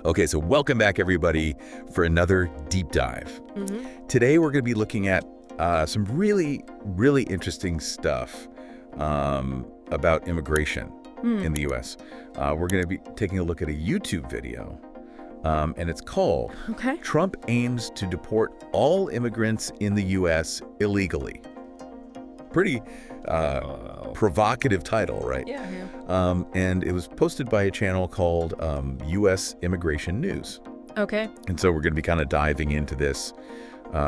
Okay, so welcome back, everybody, for another deep dive. Today, we're going to be looking at some really, really interesting stuff about immigration in the U.S. We're going to be taking a look at a YouTube video, and it's called Trump Aims to Deport All Immigrants in the U.S. Illegally. Pretty provocative title, right? Yeah. And it was posted by a channel called U.S. Immigration News. Okay. And so we're going to be kind of diving into this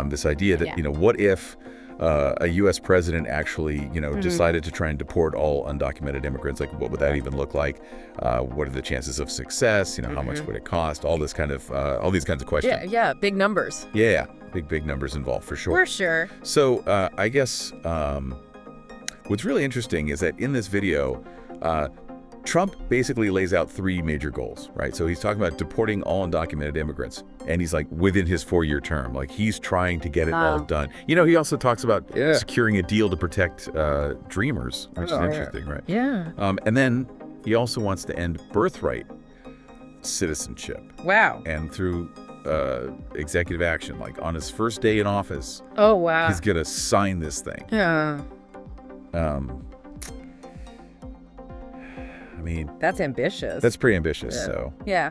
this idea that, what if a U.S. president actually, decided to try and deport all undocumented immigrants? Like, what would that even look like? What are the chances of success? How much would it cost? All these kinds of questions. Yeah. Big numbers. Yeah. Big numbers involved for sure. For sure. So I guess what's really interesting is that in this video, Trump basically lays out three major goals, right? So he's talking about deporting all undocumented immigrants, and he's like within his 4-year term, like he's trying to get it all done. He also talks about securing a deal to protect dreamers, which is interesting, right? Yeah. And then he also wants to end birthright citizenship. Wow. And through executive action, like on his first day in office. Oh, wow. He's gonna sign this thing. Yeah. I mean, that's ambitious. That's pretty ambitious. Yeah. So yeah,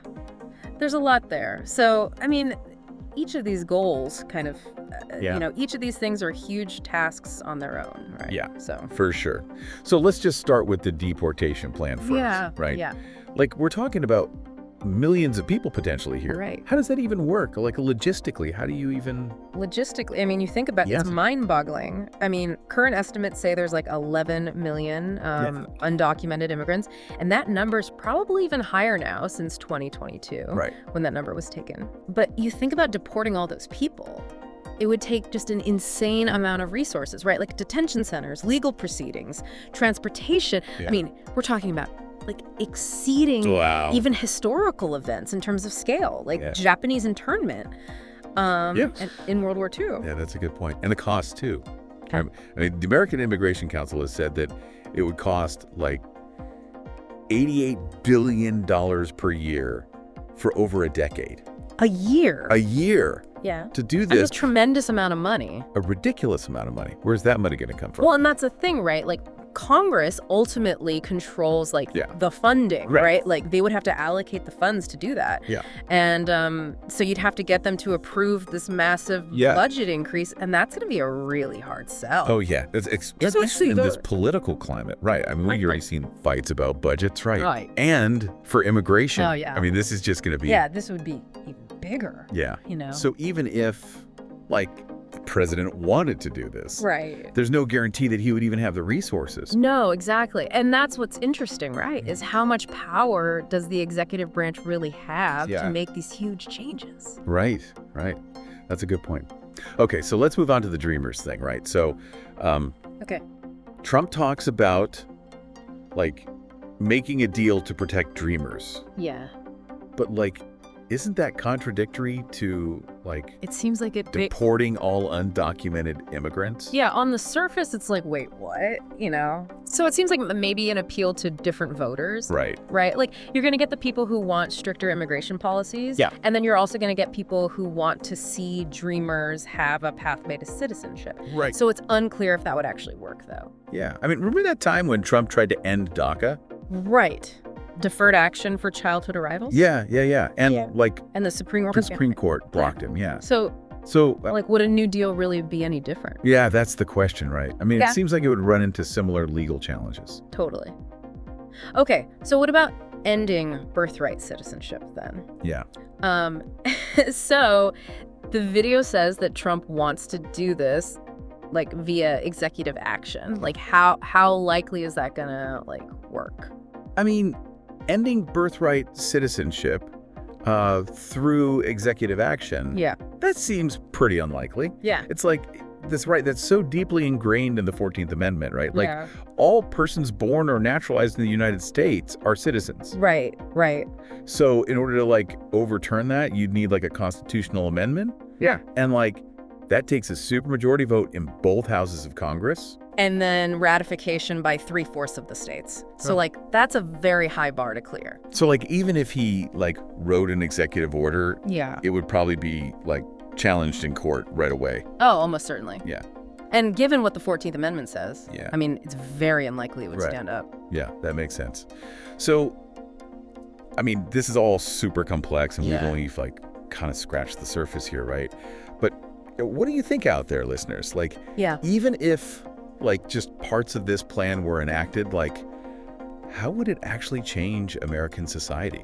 there's a lot there. So I mean, each of these goals kind of, each of these things are huge tasks on their own, right? Yeah. So for sure. So let's just start with the deportation plan first, right? Yeah. Like we're talking about millions of people potentially here. Right. How does that even work? Like logistically, how do you even? Logistically, I mean, you think about it's mind-boggling. I mean, current estimates say there's like 11 million undocumented immigrants, and that number's probably even higher now since 2022, right, when that number was taken. But you think about deporting all those people, it would take just an insane amount of resources, right? Like detention centers, legal proceedings, transportation. I mean, we're talking about like exceeding even historical events in terms of scale, like Japanese internment in World War II. Yeah, that's a good point. And the cost too. I mean, the American Immigration Council has said that it would cost like $88 billion per year for over a decade. A year? A year. Yeah. To do this. That's a tremendous amount of money. A ridiculous amount of money. Where's that money going to come from? Well, and that's the thing, right? Like Congress ultimately controls the funding, right? Like they would have to allocate the funds to do that. Yeah. And so you'd have to get them to approve this massive budget increase, and that's going to be a really hard sell. Oh, yeah. Especially in this political climate, right? I mean, we've already seen fights about budgets, right? And for immigration. Oh, yeah. I mean, this is just going to be... Yeah, this would be even bigger. Yeah. So even if, like, the president wanted to do this, right, there's no guarantee that he would even have the resources. No, exactly. And that's what's interesting, right, is how much power does the executive branch really have to make these huge changes? Right. That's a good point. Okay, so let's move on to the Dreamers thing, right? So, Trump talks about, like, making a deal to protect Dreamers. Yeah. But, like, isn't that contradictory to, like, it seems like deporting all undocumented immigrants? Yeah, on the surface, it's like, wait, what? So it seems like maybe an appeal to different voters. Right. Right? Like, you're going to get the people who want stricter immigration policies. Yeah. And then you're also going to get people who want to see Dreamers have a pathway to citizenship. Right. So it's unclear if that would actually work, though. Yeah. I mean, remember that time when Trump tried to end DACA? Right. Deferred action for childhood arrivals? Yeah. And and the Supreme Court blocked him, So like, would a new deal really be any different? Yeah, that's the question, right? I mean, it seems like it would run into similar legal challenges. Totally. Okay, so what about ending birthright citizenship then? Yeah. So the video says that Trump wants to do this like via executive action. Like how likely is that gonna like work? I mean, ending birthright citizenship through executive action, that seems pretty unlikely. Yeah. It's like this right that's so deeply ingrained in the 14th Amendment, right? Like all persons born or naturalized in the United States are citizens. Right. So in order to like overturn that, you'd need like a constitutional amendment. Yeah. And like that takes a supermajority vote in both houses of Congress. and then ratification by 3/4 of the states. So, like, that's a very high bar to clear. So, like, even if he, like, wrote an executive order, Yeah. it would probably be, like, challenged in court right away. Oh, almost certainly. Yeah. And given what the 14th Amendment says, Yeah. I mean, it's very unlikely it would stand up. Yeah, that makes sense. So, I mean, this is all super complex, and we've only, like, kind of scratched the surface here, right? But what do you think out there, listeners? Like, even if, like, just parts of this plan were enacted, like, how would it actually change American society?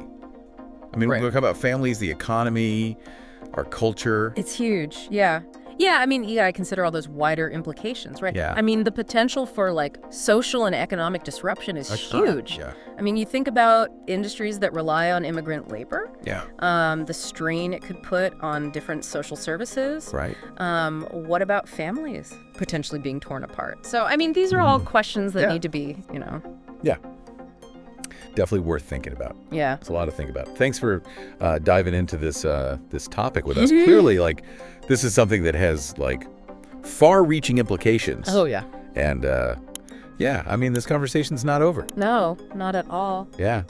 I mean, we're talking about families, the economy, our culture. It's huge, yeah. Yeah, I mean, you gotta consider all those wider implications, right? Yeah. I mean, the potential for, like, social and economic disruption is huge. Yeah. I mean, you think about industries that rely on immigrant labor. Yeah. The strain it could put on different social services. Right. What about families potentially being torn apart? So, I mean, these are all questions that need to be, Yeah. Definitely worth thinking about. Yeah. It's a lot to think about. Thanks for diving into this this topic with us. Clearly, like, this is something that has, like, far-reaching implications. Oh, yeah. And, yeah, I mean, this conversation's not over. No, not at all. Yeah.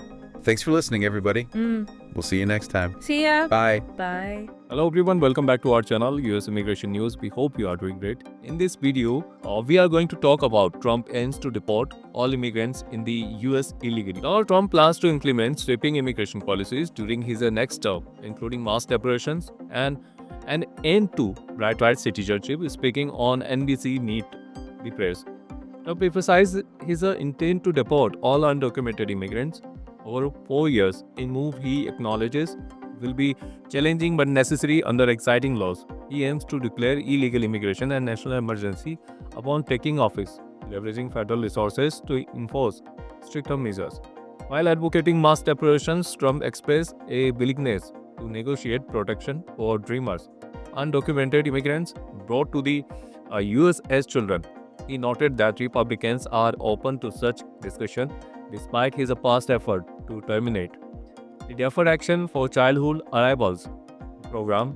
Thanks for listening, everybody. We'll see you next time. See ya. Bye. Bye. Hello everyone, welcome back to our channel US Immigration News. We hope you are doing great. In this video, we are going to talk about Trump aims to deport all immigrants in the US illegally. Donald Trump plans to implement sweeping immigration policies during his next term, including mass deportations and an end to birthright citizenship. Speaking on NBC Meet the Press, Trump emphasized his intent to deport all undocumented immigrants over 4 years, a move he acknowledges will be challenging but necessary under exciting laws. He aims to declare illegal immigration and national emergency upon taking office, leveraging federal resources to enforce stricter measures. While advocating mass deportations, Trump expressed a willingness to negotiate protection for dreamers, undocumented immigrants brought to the US as children. He noted that Republicans are open to such discussion despite his past effort to terminate the Deferred Action for Childhood Arrivals program,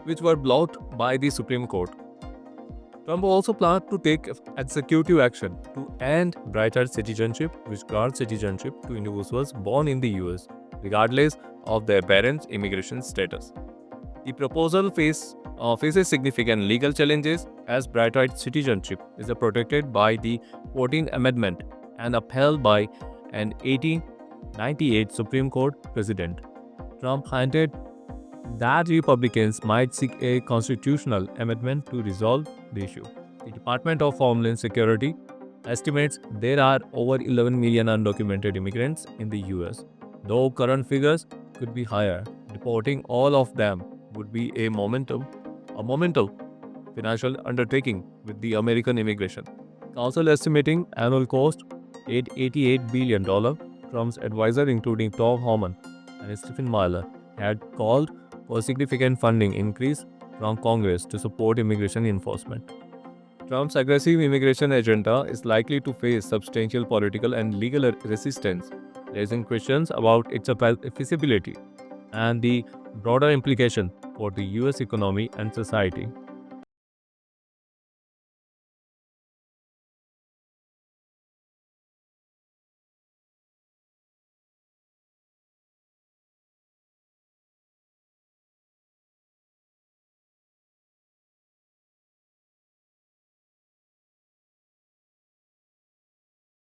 which were blocked by the Supreme Court. Trump also planned to take executive action to end birthright citizenship, which grants citizenship to individuals born in the US, regardless of their parents' immigration status. The proposal faces significant legal challenges as birthright citizenship is protected by the 14th Amendment and upheld by an 1898 Supreme Court precedent. Trump hinted that Republicans might seek a constitutional amendment to resolve the issue. The Department of Homeland Security estimates there are over 11 million undocumented immigrants in the US, though current figures could be higher. Deporting all of them would be a monumental financial undertaking, with the American Immigration Council estimating annual cost at $88 billion. Trump's advisor, including Tom Homan and Stephen Miller, had called for significant funding increase from Congress to support immigration enforcement. Trump's aggressive immigration agenda is likely to face substantial political and legal resistance, raising questions about its feasibility and the broader implication for the US economy and society.